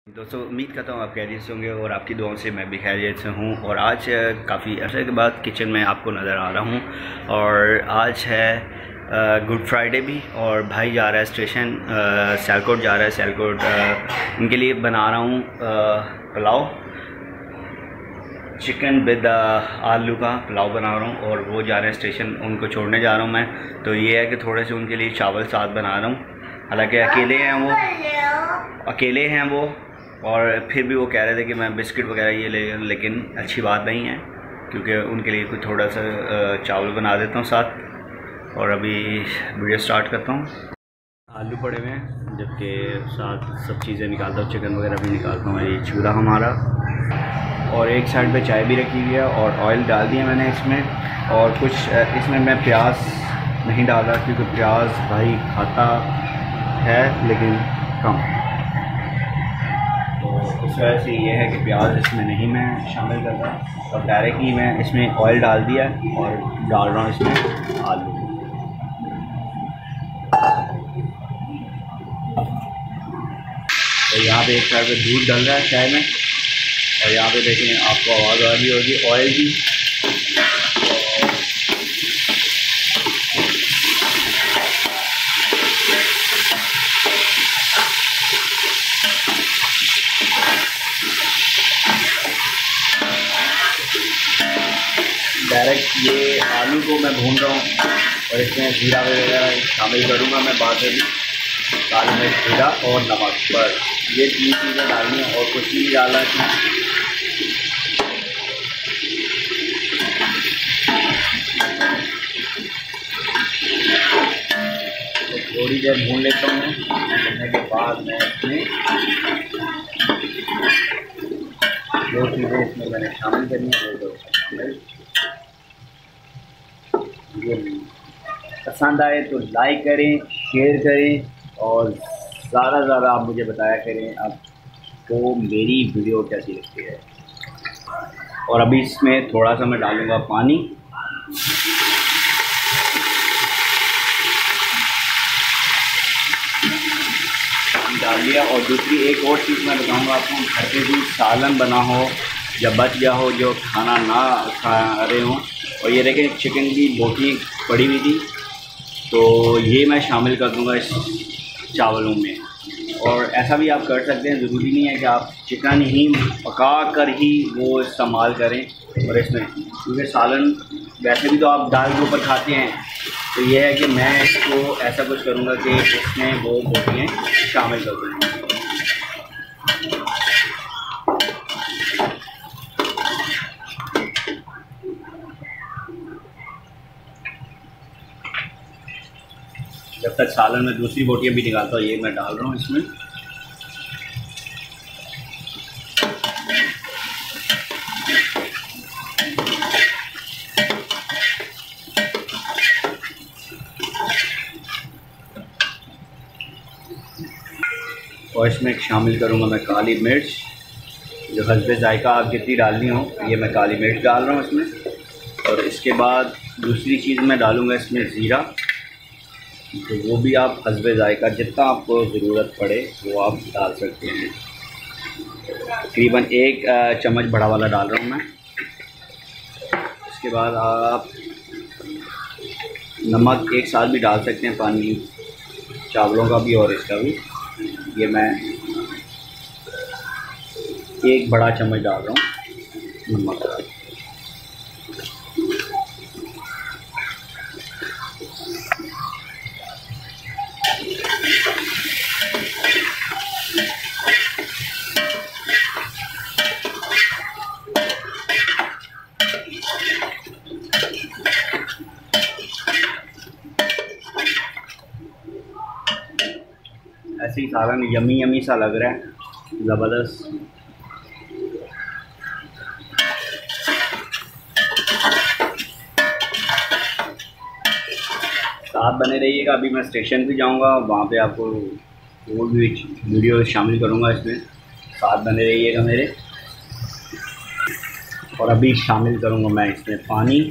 दोस्तों उम्मीद करता हूँ आप खैरियत से होंगे और आपकी दुआओं से मैं भी खैरियत से हूँ। और आज काफ़ी अर्से के बाद किचन में आपको नज़र आ रहा हूँ। और आज है गुड फ्राइडे भी और भाई जा रहा है स्टेशन, सियालकोट जा रहा है। सियालकोट उनके लिए बना रहा हूँ पुलाव, चिकन विद आलू का पुलाव बना रहा हूँ। और वो जा रहे हैं स्टेशन, उनको छोड़ने जा रहा हूँ मैं। तो ये है कि थोड़े से उनके लिए चावल साथ बना रहा हूँ। हालांकि अकेले हैं वो और फिर भी वो कह रहे थे कि मैं बिस्किट वगैरह ये ले, लेकिन अच्छी बात नहीं है क्योंकि उनके लिए कुछ थोड़ा सा चावल बना देता हूँ साथ। और अभी वीडियो स्टार्ट करता हूँ। आलू पड़े हुए हैं, जबकि साथ सब चीज़ें निकालता हूँ, चिकन वगैरह भी निकालता हूँ। ये चूल्हा हमारा, और एक साइड पे चाय भी रखी हुई है और ऑयल डाल दिया मैंने इसमें। और कुछ इसमें मैं प्याज नहीं डाल रहा क्योंकि प्याज भाई खाता है लेकिन कम, तो इस वजह से ये है कि प्याज इसमें नहीं मैं शामिल कर रहा और डायरेक्टली मैं इसमें ऑयल डाल दिया और डाल रहा हूँ इसमें आलू। तो यहाँ पे एक साइड पे दूध डल रहा है चाय में और यहाँ पे देखें आपको आवाज़ आ रही होगी ऑयल की। डायरेक्ट ये आलू को मैं भून रहा हूँ और इसमें जीरा वगैरह शामिल करूँगा मैं बाद में भी। काली मिर्च, जीरा और नमक, पर ये 3 चीज़ें डालनी है और कुछ नहीं डालना है। तो थोड़ी देर भून लेता हूँ। भूनने के बाद मैं इसमें जो चीज़ें इसमें मैंने शामिल करनी है वो शामिल। पसंद आए तो लाइक करें, शेयर करें और ज़्यादा आप मुझे बताया करें आपको मेरी वीडियो कैसी लगती है। और अभी इसमें थोड़ा सा मैं डालूँगा पानी। डाल लिया। और दूसरी एक और चीज़ मैं बताऊँगा आपको, घर पे भी सालन बना हो या बच गया हो जो खाना ना खा रहे हों, और ये देखें चिकन की बोटी पड़ी हुई थी, तो ये मैं शामिल कर दूंगा इस चावलों में। और ऐसा भी आप कर सकते हैं, ज़रूरी नहीं है कि आप चिकन ही पका कर ही वो इस्तेमाल करें। और इसमें क्योंकि सालन वैसे भी तो आप दाल के ऊपर खाते हैं, तो ये है कि मैं इसको ऐसा कुछ करूँगा कि इसमें वो बोटियाँ शामिल कर दूँगा। जब तक सालन में दूसरी बोटियाँ भी निकालता हूँ, ये मैं डाल रहा हूँ इसमें। और इसमें शामिल करूँगा मैं काली मिर्च, जो हस्बे जायका आप जितनी डालनी हो, ये मैं काली मिर्च डाल रहा हूँ इसमें। और इसके बाद दूसरी चीज़ मैं डालूँगा इसमें ज़ीरा, तो वो भी आप हस्बे जायका जितना आपको ज़रूरत पड़े वो आप डाल सकते हैं। तकरीबन 1 चम्मच बड़ा वाला डाल रहा हूँ मैं। इसके बाद आप नमक एक साथ भी डाल सकते हैं, पानी चावलों का भी और इसका भी। ये मैं 1 बड़ा चम्मच डाल रहा हूँ नमक का। ऐसे ही सालन यमी सा लग रहा है, ज़बरदस्त। साथ बने रहिएगा। अभी मैं स्टेशन भी जाऊंगा, वहाँ पे आपको वो भी वीडियो शामिल करूँगा इसमें। साथ बने रहिएगा मेरे। और अभी शामिल करूँगा मैं इसमें पानी।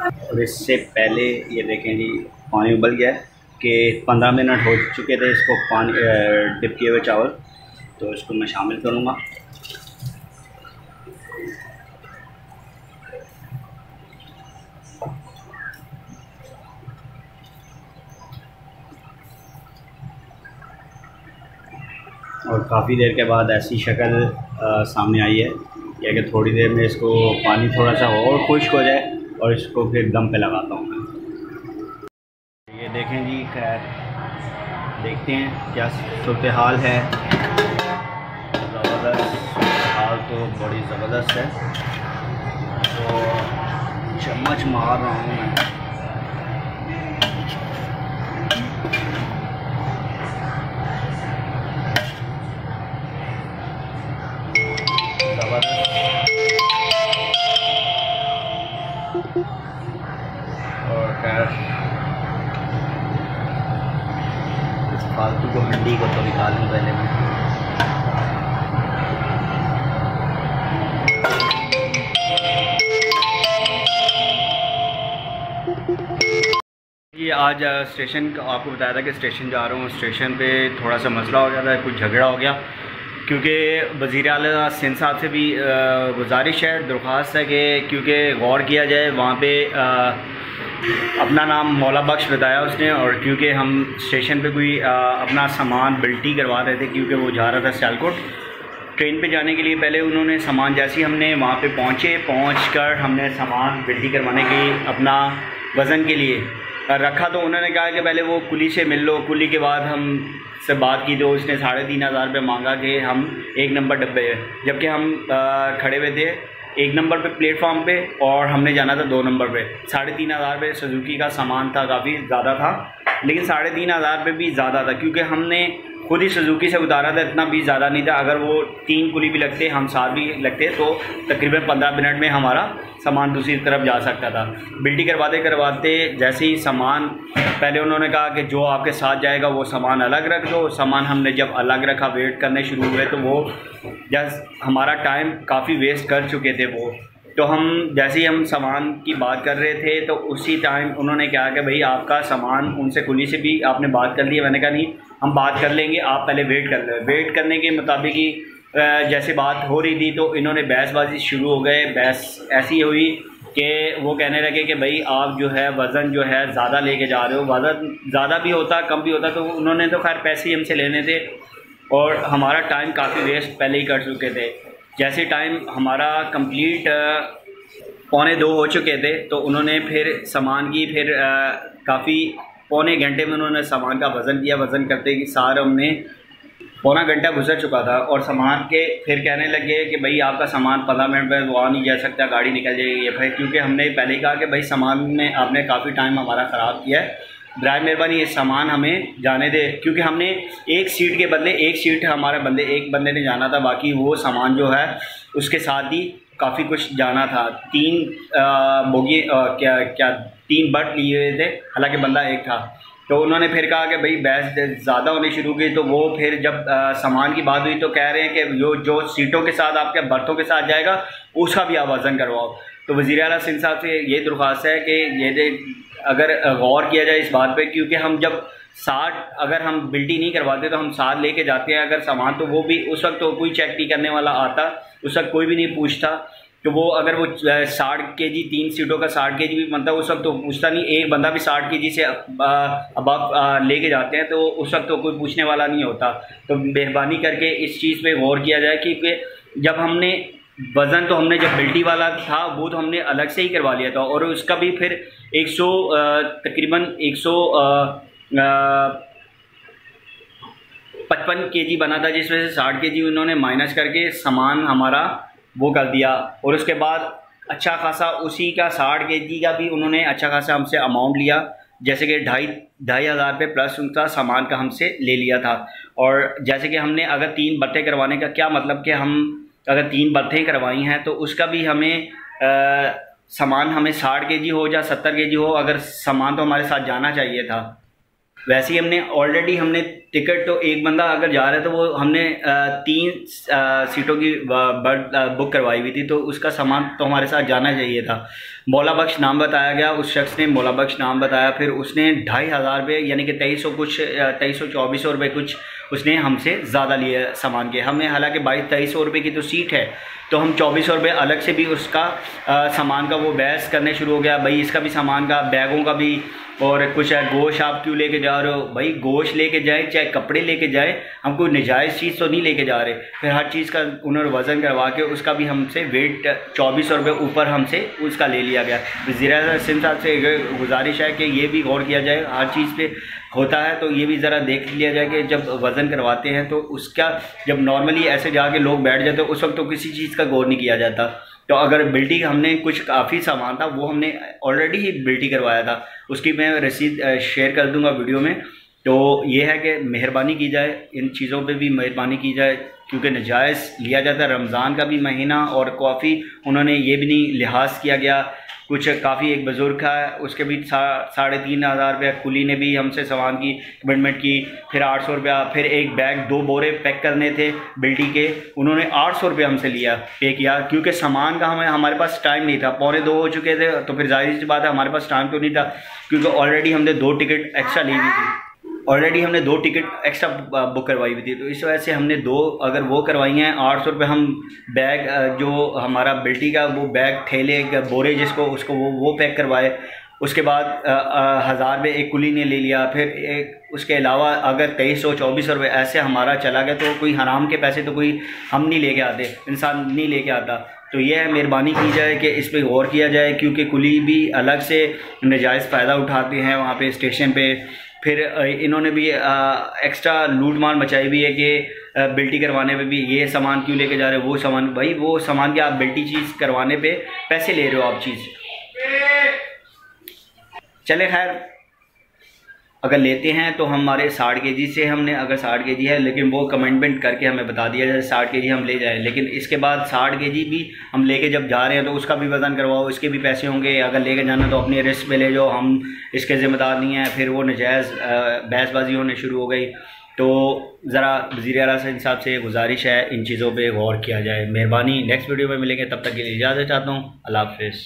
और इससे पहले ये देखें जी पानी उबल गया है कि 15 मिनट हो चुके थे इसको पानी डिप किए हुए चावल, तो इसको मैं शामिल करूँगा। और काफ़ी देर के बाद ऐसी शक्ल सामने आई है या कि थोड़ी देर में इसको पानी थोड़ा सा और खुश्क हो जाए और इसको फिर दम पे लगाता हूँ मैं। ये देखें जी, खैर देखते हैं क्या सूरत हाल है। ज़बरदस्त हाल तो बड़ी ज़बरदस्त है, तो चम्मच मार रहा हूँ मैं। और खैर इस फालतू को हंडी को तो निकालूँ पहले मैं। ये आज स्टेशन आपको बताया था कि स्टेशन जा रहा हूँ। स्टेशन पे थोड़ा सा मसला हो गया था, कुछ झगड़ा हो गया, क्योंकि वज़ीर आला सिंध साहब से भी गुजारिश है, दरख्वास्त है कि क्योंकि गौर किया जाए। वहाँ पे अपना नाम मौला बख्श बताया उसने, और क्योंकि हम स्टेशन पे कोई अपना सामान बिल्टी करवा रहे थे, क्योंकि वो जा रहा था सियालकोट ट्रेन पे जाने के लिए। पहले उन्होंने सामान, जैसे ही हमने वहाँ पे पहुँचकर हमने सामान बिल्टी करवाने के अपना वज़न के लिए रखा, तो उन्होंने कहा कि पहले वो कुली से मिल लो। कुली के बाद हम से बात की तो उसने 3,500 रुपये मांगा कि हम 1 नंबर डब्बे, जबकि हम खड़े हुए थे 1 नंबर पे प्लेटफॉर्म पे और हमने जाना था 2 नंबर पे। 3,500 रुपये सुजुकी का सामान था, काफ़ी ज़्यादा था, लेकिन 3,500 रुपये भी ज़्यादा था क्योंकि हमने खुद ही सुजुकी से उतारा था। इतना भी ज़्यादा नहीं था, अगर वो 3 कुली भी लगते, हम 7 भी लगते, तो तकरीबन 15 मिनट में हमारा सामान दूसरी तरफ जा सकता था। बिल्टी करवाते करवाते जैसे ही सामान, पहले उन्होंने कहा कि जो आपके साथ जाएगा वो सामान अलग रख दो। सामान हमने जब अलग रखा, वेट करने शुरू हुए, तो वो जस्ट हमारा टाइम काफ़ी वेस्ट कर चुके थे वो। तो हम जैसे ही हम सामान की बात कर रहे थे, तो उसी टाइम उन्होंने कहा कि भाई आपका सामान, उनसे कुली से भी आपने बात कर ली है। मैंने कहा नहीं, हम बात कर लेंगे, आप पहले वेट कर लो। वेट करने के मुताबिक ही जैसे बात हो रही थी, तो इन्होंने बहसबाजी शुरू हो गए। बहस ऐसी हुई कि वो कहने लगे कि भाई आप जो है वज़न जो है ज़्यादा लेके जा रहे हो। वज़न ज़्यादा भी होता, कम भी होता, तो उन्होंने तो खैर पैसे ही हमसे लेने थे और हमारा टाइम काफ़ी वेस्ट पहले ही कर चुके थे। जैसे टाइम हमारा कंप्लीट 1:45 हो चुके थे, तो उन्होंने फिर सामान की काफ़ी पौने घंटे में उन्होंने सामान का वज़न किया। वज़न करते कि सार हमने पौना घंटा गुजर चुका था, और सामान के फिर कहने लगे कि भाई आपका सामान 15 मिनट में वहाँ नहीं जा सकता, गाड़ी निकल जाएगी। फिर क्योंकि हमने पहले ही कहा कि भाई सामान में आपने काफ़ी टाइम हमारा ख़राब किया है, बराए मेहरबानी ये सामान हमें जाने दे। क्योंकि हमने एक सीट के बदले एक सीट हमारे एक बंदे ने जाना था, बाकी वो सामान जो है उसके साथ ही काफ़ी कुछ जाना था। 3 बोगी 3 बट लिए हुए थे, हालांकि बंदा एक था। तो उन्होंने फिर कहा कि भाई बहस ज़्यादा होनी शुरू की, तो वो फिर जब सामान की बात हुई, तो कह रहे हैं कि जो सीटों के साथ आपके बर्थों के साथ जाएगा उसका भी आप वज़न करवाओ। तो वज़ीर आला सिंध साहब से ये दरख्वास्त है कि ये अगर गौर किया जाए इस बात पे, क्योंकि हम जब 60 अगर हम बिल्टी नहीं करवाते तो हम 7 लेके जाते हैं अगर सामान, तो वो भी उस वक्त तो कोई चेक नहीं करने वाला आता, उस वक्त कोई भी नहीं पूछता। तो वो अगर वो 60 केजी 3 सीटों का 60 केजी भी बनता, उस वक्त तो पूछता नहीं। एक बंदा भी 60 केजी से अब आप लेके जाते हैं, तो उस वक्त तो कोई पूछने वाला नहीं होता। तो मेहरबानी करके इस चीज़ पे गौर किया जाए कि जब हमने वज़न, तो हमने जब बिल्टी वाला था वो तो हमने अलग से ही करवा लिया था, और उसका भी फिर तकरीबन 155 केजी बना था, जिसमें से 60 केजी उन्होंने माइनस करके सामान हमारा वो कर दिया। और उसके बाद अच्छा खासा उसी का 60 केजी का भी उन्होंने अच्छा खासा हमसे अमाउंट लिया, जैसे कि 2,500 रुपये प्लस उनका सामान का हमसे ले लिया था। और जैसे कि हमने अगर 3 बर्तें करवाने का क्या मतलब कि हम अगर 3 बर्तें करवाई हैं, तो उसका भी हमें सामान हमें 60 केजी हो या 70 केजी हो, अगर सामान तो हमारे साथ जाना चाहिए था। वैसे ही हमने हमने टिकट तो एक बंदा अगर जा रहा है तो वो हमने 3 सीटों की बुक करवाई हुई थी, तो उसका सामान तो हमारे साथ जाना चाहिए था। मौला बख्श नाम बताया गया, उस शख्स ने मौला बख्श नाम बताया, फिर उसने 2500 रुपये यानी कि 2300-2400 रुपये कुछ उसने हमसे ज़्यादा लिए सामान के। हमें हालांकि 2200-2300 रुपये की तो सीट है, तो हम 2400 रुपये अलग से भी उसका सामान का वो बहस करने शुरू हो गया, भाई इसका भी सामान का, बैगों का भी, और कुछ है गोश्त आप क्यों लेके जा रहे हो, भाई गोश्त लेके जाए चाहे कपड़े लेके जाए, हम कोई नजायज़ चीज़ तो नहीं लेके जा रहे। फिर हर चीज़ का उन्होंने वज़न करवा के उसका भी हमसे वेट 2400 रुपये ऊपर हमसे उसका ले लिया गया। वज़ीर सिंध साहब से गुजारिश है कि ये भी गौर किया जाए, हर चीज़ पे होता है तो ये भी ज़रा देख लिया जाए कि जब वज़न करवाते हैं तो उसका, जब नॉर्मली ऐसे जाके लोग बैठ जाते हैं उस वक्त तो किसी चीज़ का गौर नहीं किया जाता। तो अगर बिल्टी हमने कुछ काफ़ी सामान था वो हमने ऑलरेडी ही बिल्टी करवाया था, उसकी मैं रसीद शेयर कर दूंगा वीडियो में। तो ये है कि मेहरबानी की जाए, इन चीज़ों पे भी मेहरबानी की जाए, क्योंकि नजायज़ लिया जाता है। रमज़ान का भी महीना और काफ़ी उन्होंने ये भी नहीं लिहाज किया गया। कुछ काफ़ी एक बुज़ुर्ग है, उसके भी 3500 रुपया कुली ने भी हमसे सामान की कमिटमेंट की, फिर 800 रुपया, फिर एक बैग 2 बोरे पैक करने थे बिल्टी के, उन्होंने 800 रुपया हमसे लिया, पे किया, क्योंकि सामान का हमारे पास टाइम नहीं था, 2:45 हो चुके थे, तो फिर जाहिर सी बात है हमारे पास टाइम तो नहीं था, क्योंकि ऑलरेडी हमने 2 टिकट एक्स्ट्रा ली हुई थी, बुक करवाई हुई थी। तो इस वजह से हमने 2 अगर वो करवाई हैं, 800 रुपये हम बैग जो हमारा बिल्टी का वो बैग ठेले बोरे जिसको उसको वो पैक करवाए। उसके बाद 1000 रुपये एक कुली ने ले लिया। फिर एक उसके अलावा अगर 2300-2400 रुपये ऐसे हमारा चला गया, तो कोई हराम के पैसे तो कोई हम नहीं लेके आते, इंसान नहीं लेके आता। तो यह है, मेहरबानी की जाए कि इस पर गौर किया जाए, क्योंकि कुली भी अलग से नाजायज़ फ़ायदा उठाते हैं वहाँ पे स्टेशन पे। फिर इन्होंने भी एक्स्ट्रा लूट मार मचाई भी है कि बिल्टी करवाने पे भी ये सामान क्यों लेके जा रहे हो, वो सामान, भाई वो सामान के आप बिल्टी चीज़ करवाने पे पैसे ले रहे हो आप चीज़। चले खैर, अगर लेते हैं तो हमारे 60 kg से हमने, अगर 60 kg है, लेकिन वो कमेंटमेंट करके हमें बता दिया जाए 60 kg हम ले जाएं, लेकिन इसके बाद 60 kg भी हम लेके जब जा रहे हैं तो उसका भी वज़न करवाओ, इसके भी पैसे होंगे। अगर लेके जाना तो अपनी रिस्क पे ले जाओ, हम इसके ज़िम्मेदार नहीं हैं। फिर वो नजायज़ बहसबाजी होने शुरू हो गई। तो ज़रा वज़ीर आला साहब से गुजारिश है, इन चीज़ों पर गौर किया जाए, मेहरबानी। नेक्स्ट वीडियो में मिलेंगे, तब तक के लिए इजाज़त चाहता हूँ, अल्लाह हाफ़िज़।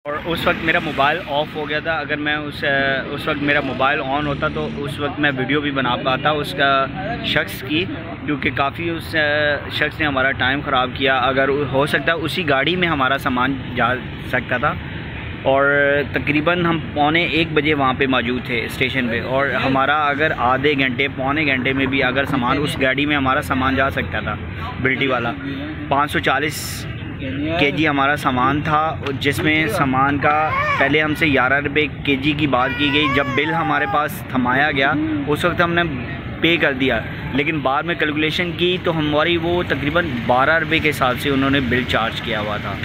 और उस वक्त मेरा मोबाइल ऑफ़ हो गया था, अगर मैं उस वक्त मेरा मोबाइल ऑन होता तो उस वक्त मैं वीडियो भी बना पाता उसका शख्स की, क्योंकि काफ़ी उस शख्स ने हमारा टाइम ख़राब किया। अगर हो सकता है उसी गाड़ी में हमारा सामान जा सकता था, और तकरीबन हम 1:15 बजे वहाँ पे मौजूद थे स्टेशन पे, और हमारा अगर आधे घंटे पौने घंटे में भी अगर सामान उस गाड़ी में हमारा सामान जा सकता था बिल्टी वाला। 540 kg हमारा सामान था, जिसमें सामान का पहले हमसे 11 रुपये kg की बात की गई। जब बिल हमारे पास थमाया गया उस वक्त हमने पे कर दिया, लेकिन बाद में कैलकुलेशन की तो हमारी वो तकरीबन 12 रुपये के हिसाब से उन्होंने बिल चार्ज किया हुआ था।